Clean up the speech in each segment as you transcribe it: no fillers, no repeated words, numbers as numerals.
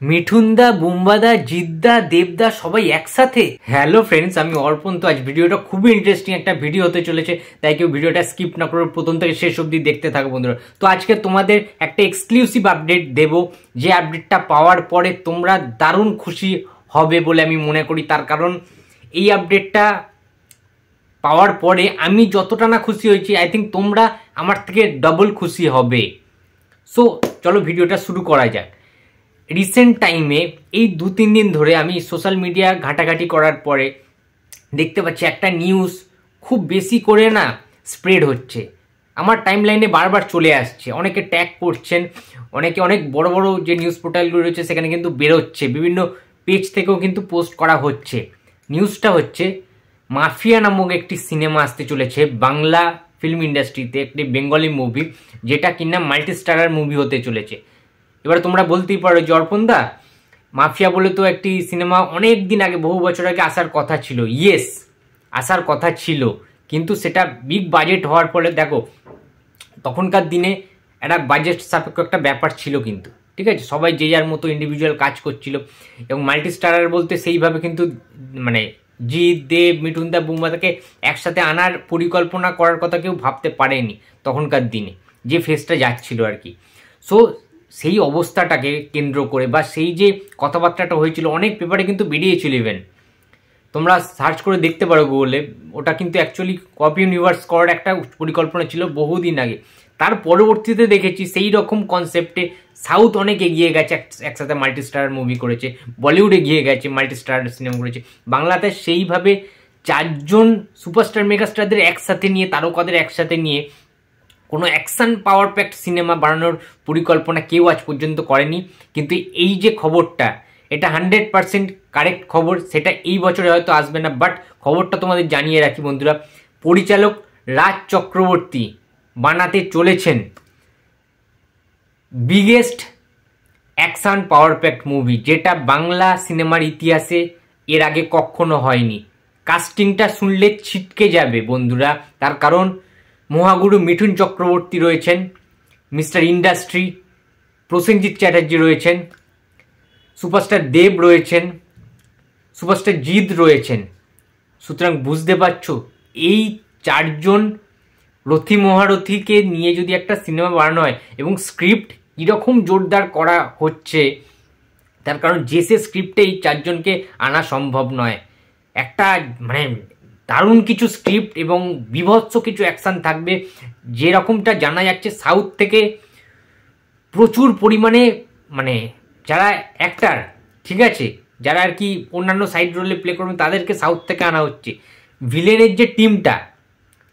মিঠুনদা, বুম্বাদা, জিদ্দা, দেবদা সবাই একসাথে। হ্যালো ফ্রেন্ডস, আমি অর্পণ। তো আজ ভিডিওটা খুবই ইন্টারেস্টিং একটা ভিডিও হতে চলেছে, তাই কেউ ভিডিওটা স্কিপ না করে প্রথম থেকে শেষ অবধি দেখতে থাকো বন্ধুরা। তো আজকে তোমাদের একটা এক্সক্লুসিভ আপডেট দেব, যে আপডেটটা পাওয়ার পরে তোমরা দারুণ খুশি হবে বলে আমি মনে করি। তার কারণ এই আপডেটটা পাওয়ার পরে আমি যতটা না খুশি হয়েছি, আই থিঙ্ক তোমরা আমার থেকে ডবল খুশি হবে। সো চলো ভিডিওটা শুরু করা যাক। রিসেন্ট টাইমে এই 2-3 দিন ধরে আমি সোশ্যাল মিডিয়া ঘাটাঘাটি করার পরে দেখতে পাচ্ছি একটা নিউজ খুব বেশি করে না স্প্রেড হচ্ছে, আমার টাইম লাইনে বারবার চলে আসছে, অনেকে ট্যাগ করছেন, অনেকে অনেক বড় বড় যে নিউজ পোর্টালগুলো রয়েছে সেখানে কিন্তু বেরোচ্ছে, বিভিন্ন পেজ থেকেও কিন্তু পোস্ট করা হচ্ছে। নিউজটা হচ্ছে মাফিয়া নামক একটি সিনেমা আসতে চলেছে বাংলা ফিল্ম ইন্ডাস্ট্রিতে, একটি বেঙ্গলি মুভি, যেটা কিনা মাল্টি স্টারার মুভি হতে চলেছে। এবার তোমরা বলতেই পারো যে অর্পণদা, মাফিয়া বলে তো একটি সিনেমা অনেক দিন আগে, বহু বছর আগে আসার কথা ছিল। ইয়েস, আসার কথা ছিল, কিন্তু সেটা বিগ বাজেট হওয়ার ফলে দেখো তখনকার দিনে একটা বাজেট সাপেক্ষ একটা ব্যাপার ছিল, কিন্তু ঠিক আছে, সবাই যে যার মতো ইন্ডিভিজুয়াল কাজ করছিল, এবং মাল্টি স্টারার বলতে সেইভাবে কিন্তু মানে জিৎ, দেব, মিঠুনদা, বুম্বাদাকে একসাথে আনার পরিকল্পনা করার কথা কেউ ভাবতে পারেনি তখনকার দিনে, যে ফেসটা যাচ্ছিল আর কি। সো সেই অবস্থাটাকে কেন্দ্র করে বা সেই যে কথাবার্তাটা হয়েছিল, অনেক পেপারে কিন্তু বেরিয়েছিল, ইভেন তোমরা সার্চ করে দেখতে পারো গুগলে, ওটা কিন্তু অ্যাকচুয়ালি কপি ইউনিভার্স করার একটা পরিকল্পনা ছিল বহুদিন আগে। তার পরবর্তীতে দেখেছি সেই রকম কনসেপ্টে সাউথ অনেক এগিয়ে গেছে, একসাথে মাল্টি স্টার মুভি করেছে, বলিউড এগিয়ে গেছে, মাল্টি স্টার সিনেমা করেছে। বাংলাতে সেইভাবে 4জন সুপারস্টার মেগাস্টারদের একসাথে নিয়ে, তারকাদের একসাথে নিয়ে কোনো অ্যাকশন পাওয়ার প্যাক্ট সিনেমা বানানোর পরিকল্পনা কেউ আজ পর্যন্ত করেনি। কিন্তু এই যে খবরটা, এটা 100% কারেক্ট খবর, সেটা এই বছরে হয়তো আসবে না, বাট খবরটা তোমাদের জানিয়ে রাখি বন্ধুরা। পরিচালক রাজ চক্রবর্তী বানাতে চলেছেন বিগেস্ট অ্যাকশন পাওয়ার প্যাক্ট মুভি, যেটা বাংলা সিনেমার ইতিহাসে এর আগে কখনো হয়নি। কাস্টিংটা শুনলে ছিটকে যাবে বন্ধুরা, তার কারণ মহাগুরু মিঠুন চক্রবর্তী রয়েছেন, মিস্টার ইন্ডাস্ট্রি প্রসেনজিৎ চ্যাটার্জি রয়েছেন, সুপারস্টার দেব রয়েছেন, সুপারস্টার জিৎ রয়েছেন। সুতরাং বুঝতে পারছো, এই 4জন রথী মহারথীকে নিয়ে যদি একটা সিনেমা বানানো হয়, এবং স্ক্রিপ্ট কীরকম জোরদার করা হচ্ছে, তার কারণ যে সে স্ক্রিপ্টে এই 4জনকে আনা সম্ভব নয়। একটা মানে দারুণ কিছু স্ক্রিপ্ট এবং বিভৎস কিছু অ্যাকশান থাকবে, যেরকমটা জানা যাচ্ছে সাউথ থেকে প্রচুর পরিমাণে, মানে যারা অ্যাক্টার, ঠিক আছে, যারা আর কি অন্যান্য সাইড রোলে প্লে করবেন, তাদেরকে সাউথ থেকে আনা হচ্ছে। ভিলেনের যে টিমটা,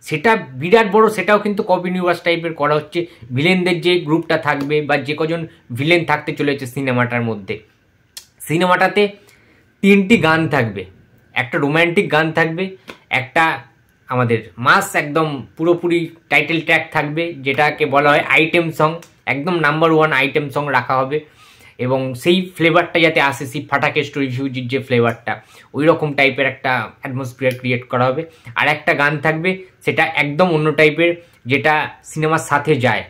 সেটা বিরাট বড়, সেটাও কিন্তু কপি ইউনিভার্স টাইপের করা হচ্ছে। ভিলেনদের যে গ্রুপটা থাকবে বা যে কজন ভিলেন থাকতে চলেছে সিনেমাটার মধ্যে, সিনেমাটাতে 3টি গান থাকবে, একটা রোম্যান্টিক গান থাকবে, একটা আমাদের মাস একদম পুরোপুরি টাইটেল ট্র্যাক থাকবে, যেটাকে বলা হয় আইটেম সং, একদম নাম্বার 1 আইটেম সং রাখা হবে, এবং সেই ফ্লেভারটা যাতে আসে, সেই ফাটাকে স্টোরি ফিউজির যে ফ্লেভারটা, ওই রকম টাইপের একটা অ্যাটমসফিয়ার ক্রিয়েট করা হবে। আর একটা গান থাকবে, সেটা একদম অন্য টাইপের, যেটা সিনেমার সাথে যায়,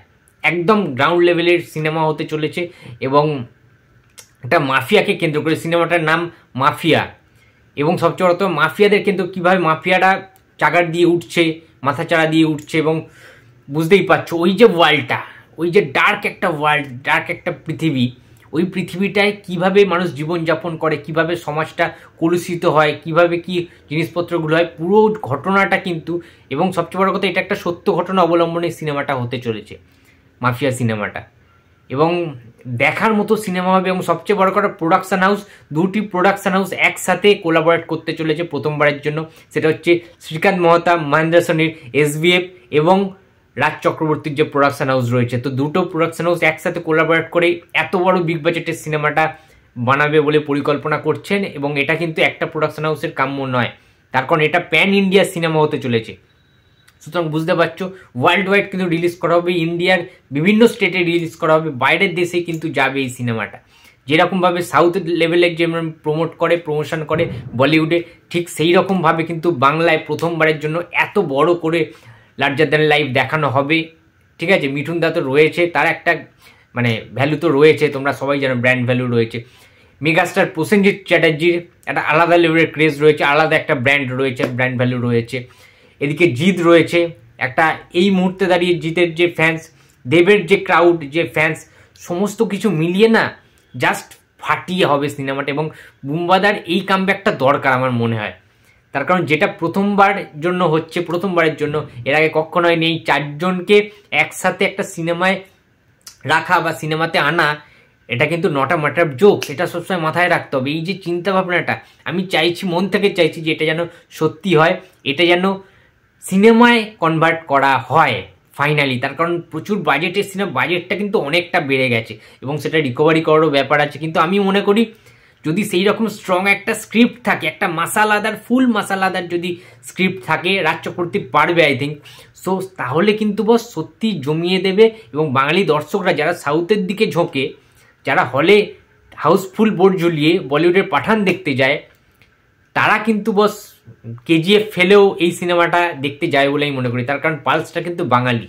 একদম গ্রাউন্ড লেভেলের সিনেমা হতে চলেছে, এবং একটা মাফিয়াকে কেন্দ্র করে, সিনেমাটার নাম মাফিয়া। এবং সবচেয়ে বড় তো মাফিয়াদের কিন্তু কীভাবে মাফিয়ারা চাগার দিয়ে উঠছে, মাথা চাড়া দিয়ে উঠছে, এবং বুঝতেই পারছো ওই যে ওয়ার্ল্ডটা, ওই যে ডার্ক একটা ওয়ার্ল্ড, ডার্ক একটা পৃথিবী, ওই পৃথিবীটায় কিভাবে মানুষ জীবনযাপন করে, কিভাবে সমাজটা কলুষিত হয়, কিভাবে কি জিনিসপত্রগুলো হয়, পুরো ঘটনাটা কিন্তু, এবং সবচেয়ে বড় কথা এটা একটা সত্য ঘটনা অবলম্বনে সিনেমাটা হতে চলেছে, মাফিয়া সিনেমাটা, এবং দেখার মতো সিনেমা হবে। এবং সবচেয়ে বড় কথা, প্রোডাকশান হাউস, 2টি প্রোডাকশান হাউস একসাথে কোলাবোরেট করতে চলেছে প্রথমবারের জন্য। সেটা হচ্ছে শ্রীকান্ত মহাতা, মহেন্দ্র সোনির SBF এবং রাজ চক্রবর্তীর যে প্রোডাকশান হাউস রয়েছে। তো 2টো প্রোডাকশান হাউস একসাথে কোলাবোরেট করে এত বড় বিগ বাজেটের সিনেমাটা বানাবে বলে পরিকল্পনা করছেন, এবং এটা কিন্তু একটা প্রোডাকশান হাউসের কাম্য নয়, তার কারণ এটা প্যান ইন্ডিয়া সিনেমা হতে চলেছে। সুতরাং বুঝতে পারছো, ওয়ার্ল্ড ওয়াইড কিন্তু রিলিজ করা হবে, ইন্ডিয়ার বিভিন্ন স্টেটে রিলিজ করা হবে, বাইরের দেশে কিন্তু যাবে এই সিনেমাটা। যেরকমভাবে সাউথ লেভেলের যেমন প্রমোট করে, প্রমোশন করে বলিউডে, ঠিক সেই রকমভাবে কিন্তু বাংলায় প্রথমবারের জন্য এত বড় করে লার্জার দ্যান লাইফ দেখানো হবে। ঠিক আছে, মিঠুন দা তো রয়েছে, তার একটা মানে ভ্যালু তো রয়েছে, তোমরা সবাই জানো, ব্র্যান্ড ভ্যালু রয়েছে। মেগাস্টার প্রসেনজিৎ চ্যাটার্জির একটা আলাদা লেভেলের ক্রেজ রয়েছে, আলাদা একটা ব্র্যান্ড রয়েছে, ব্র্যান্ড ভ্যালু রয়েছে। এদিকে জিৎ রয়েছে, একটা এই মুহূর্তে দাঁড়িয়ে জিতের যে ফ্যান্স, দেবের যে ক্রাউড, যে ফ্যান্স, সমস্ত কিছু মিলিয়ে না জাস্ট ফাটিয়ে হবে সিনেমাটা। এবং বুম্বাদার এই কামব্যাকটা দরকার আমার মনে হয়, তার কারণ যেটা প্রথমবারের জন্য এর আগে কখনোই নেই, 4 জনকে একসাথে একটা সিনেমায় রাখা বা সিনেমাতে আনা, এটা কিন্তু not a matter of joke, এটা সবসময় মাথায় রাখতে হবে। এই যে চিন্তা ভাবনাটা, আমি চাইছি, মন থেকে চাইছি যে এটা যেন সত্যি হয়, এটা যেন সিনেমায় কনভার্ট করা হয় ফাইনালি। তার কারণ প্রচুর বাজেটের সিনেমা, বাজেটটা কিন্তু অনেকটা বেড়ে গেছে এবং সেটা রিকভারি করারও ব্যাপার আছে। কিন্তু আমি মনে করি যদি সেই রকম স্ট্রং একটা স্ক্রিপ্ট থাকে, একটা মাসালাদার, ফুল মাসালাদার যদি স্ক্রিপ্ট থাকে, রাজ চক্রবর্তী পারবে আই থিঙ্ক। সো তাহলে কিন্তু বস সত্যি জমিয়ে দেবে। এবং বাঙালি দর্শকরা যারা সাউথের দিকে ঝোঁকে, যারা হলে হাউসফুল বোর্ড ঝুলিয়ে বলিউডের পাঠান দেখতে যায়, তারা কিন্তু বস কেজিএফ ফেলেও এই সিনেমাটা দেখতে যায় বলে আমি মনে করি। তার কারণ পালসটা কিন্তু বাঙালি।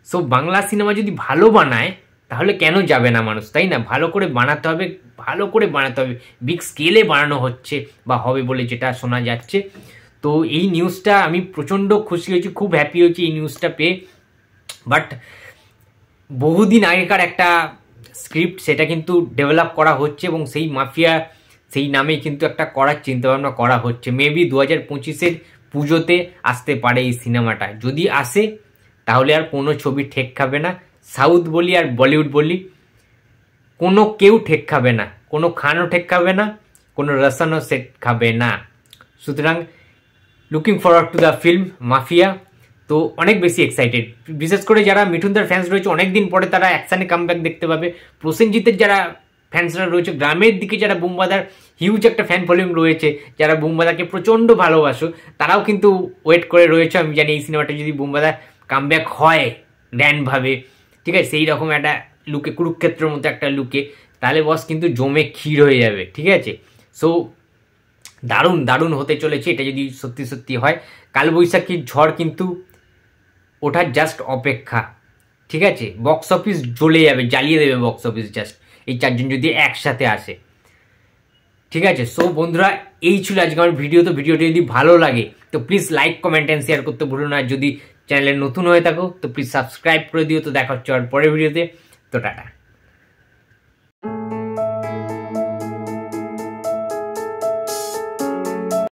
সো বাংলা সিনেমা যদি ভালো বানায় তাহলে কেন যাবে না মানুষ, তাই না? ভালো করে বানাতে হবে, ভালো করে বানাতে হবে। বিগ স্কেলে বানানো হচ্ছে বা হবে বলে যেটা শোনা যাচ্ছে। তো এই নিউজটা আমি প্রচণ্ড খুশি হয়েছি, খুব হ্যাপি হয়েছি এই নিউজটা পেয়ে। বাট বহুদিন আগেকার একটা স্ক্রিপ্ট, সেটা কিন্তু ডেভেলপ করা হচ্ছে এবং সেই মাফিয়া, সেই নামে কিন্তু একটা করার চিন্তাভাবনা করা হচ্ছে। মেবি 2025-এর পুজোতে আসতে পারে এই সিনেমাটা। যদি আসে তাহলে আর কোনো ছবি ঠেক খাবে না। সাউথ বলি আর বলিউড বলি, কোনো কেউ ঠেক খাবে না, কোনো খানও ঠেক খাবে না, কোনো রসানও সেট খাবে না। সুতরাং looking forward to the film mafia. তো অনেক বেশি এক্সাইটেড, বিশেষ করে যারা মিঠুনদার ফ্যান্স রয়েছে, অনেকদিন পরে তারা অ্যাকশানে কামব্যাক দেখতে পাবে। প্রসেনজিতের যারা ফ্যান্সরা রয়েছে, গ্রামের দিকে যারা বুম্বাদার হিউজ একটা ফ্যান ফলোয়িং রয়েছে, যারা বুম্বাদাকে প্রচণ্ড ভালোবাসো, তারাও কিন্তু ওয়েট করে রয়েছে। আমি জানি এই সিনেমাটা যদি বুম্বাদার কামব্যাক হয় গ্র্যান্ডভাবে, ঠিক আছে, সেই রকম একটা লুকে, কুরুক্ষেত্রের মতো একটা লুকে, তাহলে বস কিন্তু জমে ক্ষীর হয়ে যাবে, ঠিক আছে। সো দারুণ দারুণ হতে চলেছে এটা যদি সত্যি সত্যি হয়। কালবৈশাখীর ঝড় কিন্তু ওঠার জাস্ট অপেক্ষা, ঠিক আছে। বক্স অফিস জ্বলে যাবে, জ্বালিয়ে দেবে বক্স অফিস জাস্ট এই 4 জন যদি একসাথে আসে, ঠিক আছে। সো বন্ধুরা, এই ছিল আজকে আমার ভিডিও। তো ভিডিওটি যদি ভালো লাগে তো please like, comment and share করতে ভুলো না। যদি চ্যানেলে নতুন হয়ে থাকো তো প্লিজ সাবস্ক্রাইব করে দিও। তো দেখা হচ্ছে আর পরের ভিডিওতে। তো টাটা।